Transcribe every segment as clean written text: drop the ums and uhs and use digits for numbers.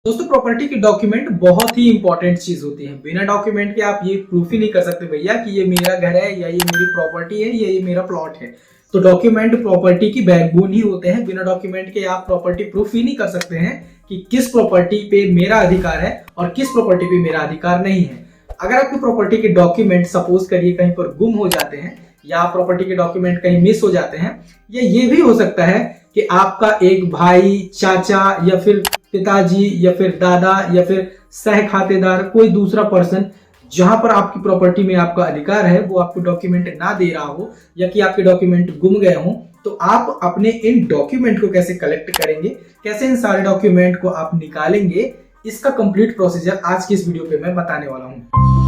दोस्तों प्रॉपर्टी की डॉक्यूमेंट बहुत ही इंपॉर्टेंट चीज होती है। बिना डॉक्यूमेंट के आप ये प्रूफ ही नहीं कर सकते भैया कि ये मेरा घर है या ये मेरी प्रॉपर्टी है या ये मेरा प्लॉट है। तो डॉक्यूमेंट प्रॉपर्टी की बैकबोन ही होते हैं। बिना डॉक्यूमेंट के आप प्रॉपर्टी प्रूफ ही नहीं कर सकते हैं कि किस प्रॉपर्टी पे मेरा अधिकार है और किस प्रॉपर्टी पे मेरा अधिकार नहीं है। अगर आपकी प्रॉपर्टी के डॉक्यूमेंट सपोज करिए कहीं पर गुम हो जाते हैं या प्रॉपर्टी के डॉक्यूमेंट कहीं मिस हो जाते हैं, या ये भी हो सकता है कि आपका एक भाई, चाचा या फिर पिताजी या फिर दादा या फिर सह खातेदार कोई दूसरा पर्सन जहां पर आपकी प्रॉपर्टी में आपका अधिकार है वो आपको डॉक्यूमेंट ना दे रहा हो या कि आपके डॉक्यूमेंट गुम गए हों, तो आप अपने इन डॉक्यूमेंट को कैसे कलेक्ट करेंगे, कैसे इन सारे डॉक्यूमेंट को आप निकालेंगे, इसका कंप्लीट प्रोसीजर आज की इस वीडियो पे मैं बताने वाला हूं।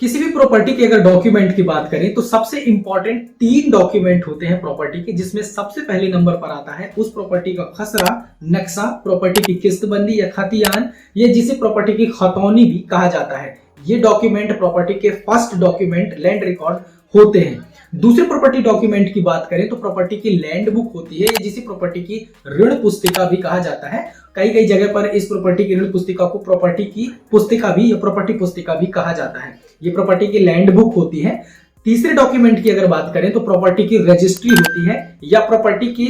किसी भी प्रॉपर्टी के अगर डॉक्यूमेंट की बात करें तो सबसे इंपॉर्टेंट 3 डॉक्यूमेंट होते हैं प्रॉपर्टी के, जिसमें सबसे पहले नंबर पर आता है उस प्रॉपर्टी का खसरा, नक्शा, प्रॉपर्टी की किस्तबंदी या खतियान, या जिसे प्रॉपर्टी की खतौनी भी कहा जाता है। ये डॉक्यूमेंट प्रॉपर्टी के फर्स्ट डॉक्यूमेंट लैंड रिकॉर्ड होते हैं। दूसरे प्रॉपर्टी डॉक्यूमेंट की बात करें तो प्रॉपर्टी की लैंड बुक होती है, जिसे प्रॉपर्टी की ऋण पुस्तिका भी कहा जाता है। कई कई जगह पर इस प्रॉपर्टी की ऋण पुस्तिका को प्रॉपर्टी की पुस्तिका भी या प्रॉपर्टी पुस्तिका भी कहा जाता है। ये प्रॉपर्टी की लैंड बुक होती है। तीसरे डॉक्यूमेंट की अगर बात करें तो प्रॉपर्टी की रजिस्ट्री होती है, या प्रॉपर्टी की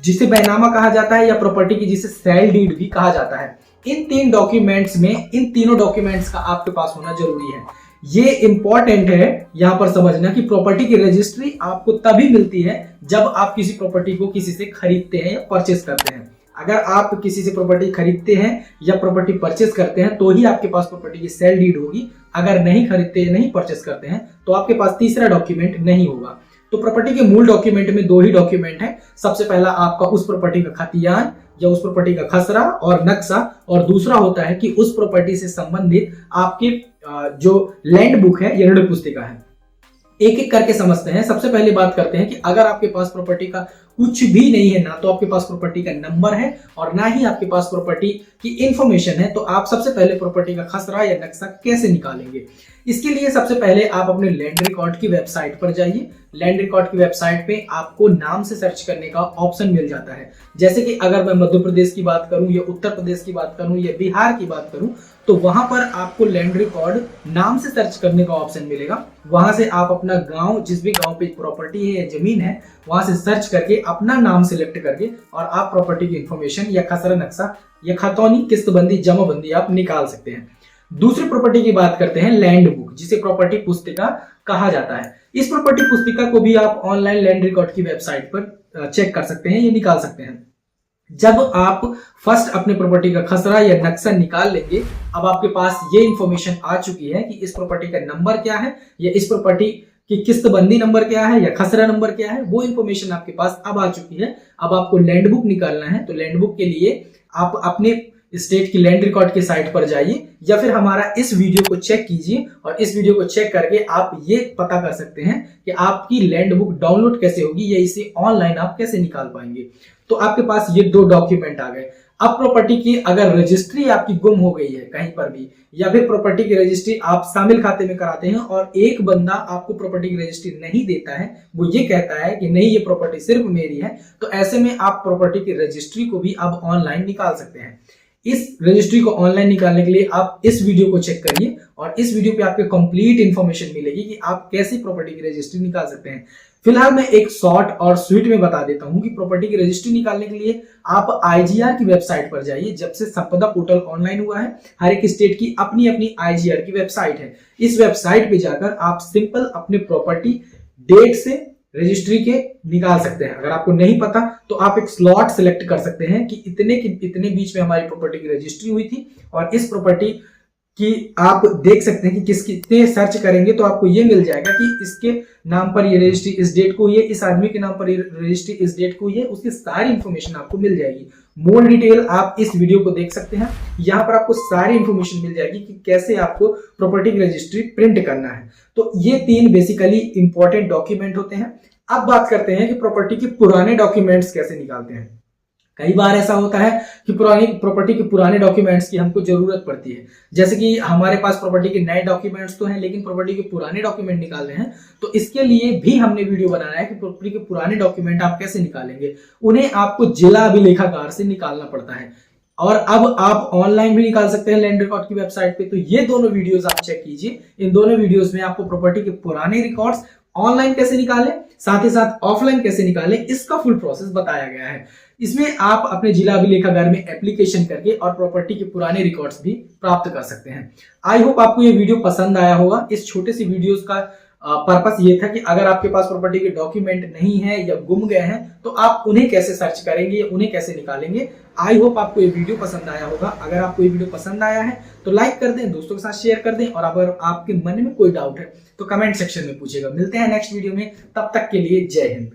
जिसे बैनामा कहा जाता है, या प्रॉपर्टी की जिसे सेल डीड भी कहा जाता है। इन 3 डॉक्यूमेंट्स में इन तीनों डॉक्यूमेंट्स का आपके पास होना जरूरी है। ये इंपॉर्टेंट है यहां पर समझना कि प्रॉपर्टी की रजिस्ट्री आपको तभी मिलती है जब आप किसी प्रॉपर्टी को किसी से खरीदते हैं या परचेस करते हैं। अगर आप किसी से प्रॉपर्टी खरीदते हैं या प्रॉपर्टी परचेस करते हैं तो ही आपके पास प्रॉपर्टी की सेल डीड होगी। अगर नहीं खरीदते, नहीं परचेस करते हैं तो आपके पास तीसरा डॉक्यूमेंट नहीं होगा। तो प्रॉपर्टी के मूल डॉक्यूमेंट में 2 ही डॉक्यूमेंट है। सबसे पहला आपका उस प्रॉपर्टी का खतियान या उस प्रॉपर्टी का खसरा और नक्शा, और दूसरा होता है कि उस प्रॉपर्टी से संबंधित आपकी जो लैंड बुक है या ऋण पुस्तिका है। एक एक करके समझते हैं। सबसे पहले बात करते हैं कि अगर आपके पास प्रॉपर्टी का कुछ भी नहीं है, ना तो आपके पास प्रॉपर्टी का नंबर है और ना ही आपके पास प्रॉपर्टी की इंफॉर्मेशन है, तो आप सबसे पहले प्रॉपर्टी का खसरा या नक्शा कैसे निकालेंगे? इसके लिए सबसे पहले आप अपने लैंड रिकॉर्ड की वेबसाइट पर जाइए। लैंड रिकॉर्ड की वेबसाइट पे आपको नाम से सर्च करने का ऑप्शन मिल जाता है। जैसे कि अगर मैं मध्य प्रदेश की बात करूं या उत्तर प्रदेश की बात करूं या बिहार की बात करूं, तो वहां पर आपको लैंड रिकॉर्ड नाम से सर्च करने का ऑप्शन मिलेगा। वहां से आप अपना गांव, जिस भी गांव पे प्रॉपर्टी है या जमीन है, वहां से सर्च करके अपना नाम सिलेक्ट करके और आप प्रॉपर्टी की इंफॉर्मेशन या खसरा, नक्शा या खतौनी, किस्तबंदी, जमाबंदी आप निकाल सकते हैं। दूसरी प्रॉपर्टी की बात करते हैं लैंड बुक, जिसे प्रॉपर्टी पुस्तिका कहा जाता है। इस प्रॉपर्टी पुस्तिका को भी आप ऑनलाइन लैंड रिकॉर्ड की वेबसाइट पर चेक कर सकते हैं या निकाल सकते हैं। जब आप फर्स्ट अपने प्रॉपर्टी का खसरा या नक्शा निकाल लेंगे, अब आपके पास ये इंफॉर्मेशन आ चुकी है कि इस प्रॉपर्टी का नंबर क्या है या इस प्रॉपर्टी की किस्तबंदी नंबर क्या है या खसरा नंबर क्या है, वो इंफॉर्मेशन आपके पास अब आ चुकी है। अब आपको लैंड बुक निकालना है। तो लैंड बुक के लिए आप अपने स्टेट की लैंड रिकॉर्ड की साइट पर जाइए या फिर हमारा इस वीडियो को चेक कीजिए, और इस वीडियो को चेक करके आप ये पता कर सकते हैं कि आपकी लैंड बुक डाउनलोड कैसे होगी या इसे ऑनलाइन आप कैसे निकाल पाएंगे। तो आपके पास ये 2 डॉक्यूमेंट आ गए। अब प्रॉपर्टी की अगर रजिस्ट्री आपकी गुम हो गई है कहीं पर भी, या फिर प्रॉपर्टी की रजिस्ट्री आप शामिल खाते में कराते हैं और एक बंदा आपको प्रॉपर्टी की रजिस्ट्री नहीं देता है, वो ये कहता है कि नहीं ये प्रॉपर्टी सिर्फ मेरी है, तो ऐसे में आप प्रॉपर्टी की रजिस्ट्री को भी अब ऑनलाइन निकाल सकते हैं। इस रजिस्ट्री को ऑनलाइन निकालने के लिए आप इस वीडियो को चेक करिए, और इस वीडियो पे आपको कंप्लीट इंफॉर्मेशन मिलेगी कि आप कैसे प्रॉपर्टी की रजिस्ट्री निकाल सकते हैं। फिलहाल मैं एक शॉर्ट और स्वीट में बता देता हूं कि प्रॉपर्टी की रजिस्ट्री निकालने के लिए आप आईजीआर की वेबसाइट पर जाइए। जब से संपदा पोर्टल ऑनलाइन हुआ है, हर एक स्टेट की अपनी अपनी आईजीआर की वेबसाइट है। इस वेबसाइट पे जाकर आप सिंपल अपने प्रॉपर्टी डेट से रजिस्ट्री के निकाल सकते हैं। अगर आपको नहीं पता तो आप एक स्लॉट सिलेक्ट कर सकते हैं कि इतने बीच में हमारी प्रॉपर्टी की रजिस्ट्री हुई थी, और इस प्रॉपर्टी कि आप देख सकते हैं कि कितने सर्च करेंगे तो आपको ये मिल जाएगा कि इसके नाम पर ये रजिस्ट्री इस डेट को हुई है, इस आदमी के नाम पर ये रजिस्ट्री इस डेट को हुई है। उसकी सारी इंफॉर्मेशन आपको मिल जाएगी। मोर डिटेल आप इस वीडियो को देख सकते हैं। यहाँ पर आपको सारी इंफॉर्मेशन मिल जाएगी कि कैसे आपको प्रॉपर्टी की रजिस्ट्री प्रिंट करना है। तो ये 3 बेसिकली इंपॉर्टेंट डॉक्यूमेंट होते हैं। अब बात करते हैं कि प्रॉपर्टी के पुराने डॉक्यूमेंट्स कैसे निकालते हैं। कई बार ऐसा होता है कि पुरानी प्रॉपर्टी के पुराने डॉक्यूमेंट्स की हमको जरूरत पड़ती है। जैसे कि हमारे पास प्रॉपर्टी के नए डॉक्यूमेंट्स तो हैं, लेकिन प्रॉपर्टी के पुराने डॉक्यूमेंट निकालने हैं, तो इसके लिए भी हमने वीडियो बनाया है कि प्रॉपर्टी के पुराने डॉक्यूमेंट आप कैसे निकालेंगे। उन्हें आपको जिला अभिलेखागार से निकालना पड़ता है, और अब आप ऑनलाइन भी निकाल सकते हैं लैंड रिकॉर्ड की वेबसाइट पे। तो ये दोनों वीडियोस आप चेक कीजिए। इन दोनों वीडियोस में आपको प्रॉपर्टी के पुराने रिकॉर्ड्स ऑनलाइन कैसे निकालें, साथ ही साथ ऑफलाइन कैसे निकालें, इसका फुल प्रोसेस बताया गया है। इसमें आप अपने जिला अभिलेखागार में एप्लीकेशन करके और प्रॉपर्टी के पुराने रिकॉर्ड्स भी प्राप्त कर सकते हैं। आई होप आपको ये वीडियो पसंद आया होगा। इस छोटे सी वीडियोस का पर्पस ये था कि अगर आपके पास प्रॉपर्टी के डॉक्यूमेंट नहीं है या गुम गए हैं तो आप उन्हें कैसे सर्च करेंगे, उन्हें कैसे निकालेंगे। आई होप आपको ये वीडियो पसंद आया होगा। अगर आपको ये वीडियो पसंद आया है तो लाइक कर दें, दोस्तों के साथ शेयर कर दें, और अगर आपके मन में कोई डाउट है तो कमेंट सेक्शन में पूछेगा। मिलते हैं नेक्स्ट वीडियो में, तब तक के लिए जय हिंद।